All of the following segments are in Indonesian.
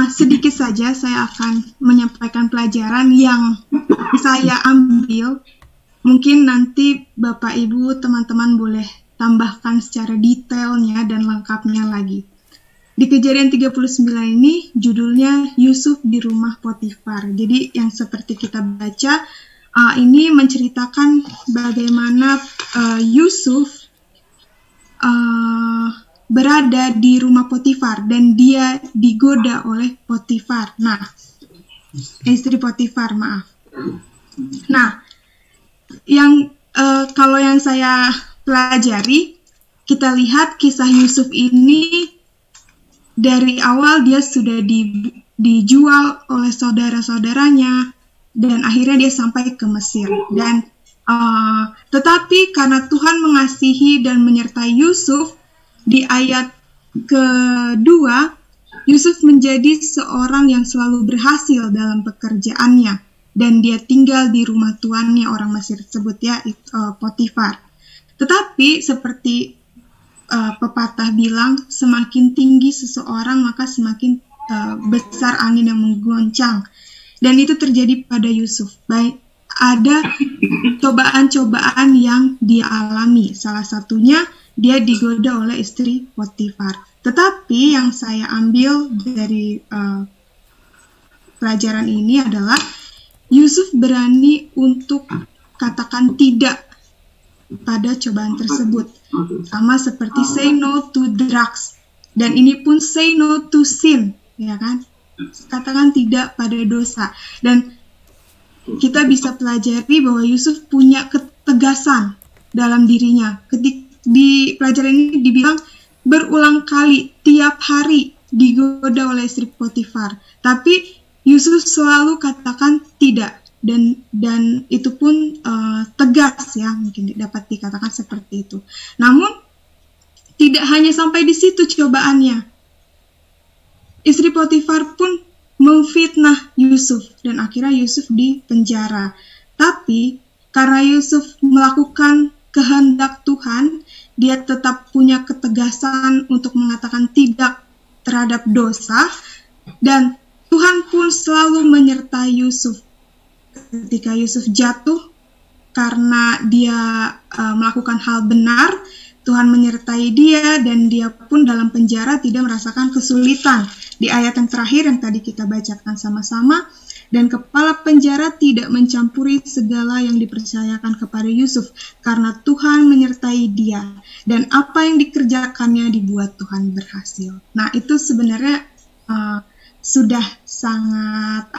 sedikit saja saya akan menyampaikan pelajaran yang saya ambil. Mungkin nanti Bapak Ibu teman-teman boleh tambahkan secara detailnya dan lengkapnya lagi. Di Kejadian 39 ini judulnya Yusuf di rumah Potifar. Jadi yang seperti kita baca ini menceritakan bagaimana Yusuf berada di rumah Potifar dan dia digoda oleh Potifar. Nah, istri Potifar, maaf. Nah, kalau yang saya pelajari, kita lihat kisah Yusuf ini dari awal dia sudah dijual oleh saudara-saudaranya dan akhirnya dia sampai ke Mesir. Dan tetapi karena Tuhan mengasihi dan menyertai Yusuf, di ayat kedua, Yusuf menjadi seorang yang selalu berhasil dalam pekerjaannya dan dia tinggal di rumah tuannya orang Mesir tersebut, ya, Potifar. Tetapi seperti pepatah bilang, semakin tinggi seseorang maka semakin besar angin yang menggoncang. Dan itu terjadi pada Yusuf. Baik, ada cobaan-cobaan yang dia alami. Salah satunya dia digoda oleh istri Potifar. Tetapi yang saya ambil dari pelajaran ini adalah Yusuf berani untuk katakan tidak pada cobaan tersebut. Sama seperti say no to drugs. Dan ini pun say no to sin, ya kan? Katakan tidak pada dosa. Dan kita bisa pelajari bahwa Yusuf punya ketegasan dalam dirinya. Di pelajaran ini dibilang berulang kali, tiap hari digoda oleh istri Potifar. Tapi Yusuf selalu katakan tidak, dan itu pun tegas, ya, mungkin dapat dikatakan seperti itu. Namun tidak hanya sampai di situ cobaannya. Istri Potifar pun memfitnah Yusuf dan akhirnya Yusuf dipenjara. Tapi karena Yusuf melakukan kehendak Tuhan, dia tetap punya ketegasan untuk mengatakan tidak terhadap dosa, dan Tuhan pun selalu menyertai Yusuf. Ketika Yusuf jatuh karena dia melakukan hal benar, Tuhan menyertai dia dan dia pun dalam penjara tidak merasakan kesulitan. Di ayat yang terakhir yang tadi kita bacakan sama-sama, dan kepala penjara tidak mencampuri segala yang dipercayakan kepada Yusuf karena Tuhan menyertai dia dan apa yang dikerjakannya dibuat Tuhan berhasil. Nah, itu sebenarnya sudah sangat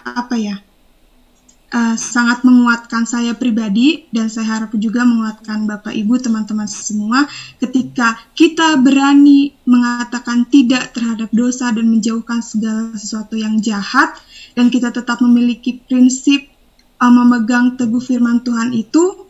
sangat menguatkan saya pribadi, dan saya harap juga menguatkan Bapak Ibu teman-teman semua ketika kita berani mengatakan tidak terhadap dosa dan menjauhkan segala sesuatu yang jahat, dan kita tetap memiliki prinsip memegang teguh firman Tuhan itu,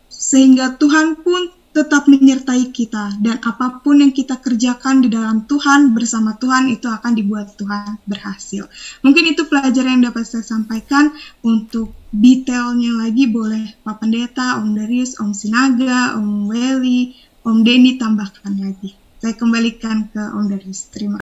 sehingga Tuhan pun tetap menyertai kita, dan apapun yang kita kerjakan di dalam Tuhan, bersama Tuhan, itu akan dibuat Tuhan berhasil. Mungkin itu pelajaran yang dapat saya sampaikan. Untuk detailnya lagi boleh Pak Pendeta, Om Darius, Om Sinaga, Om Welly, Om Denny tambahkan lagi. Saya kembalikan ke Om Darius. Terima kasih.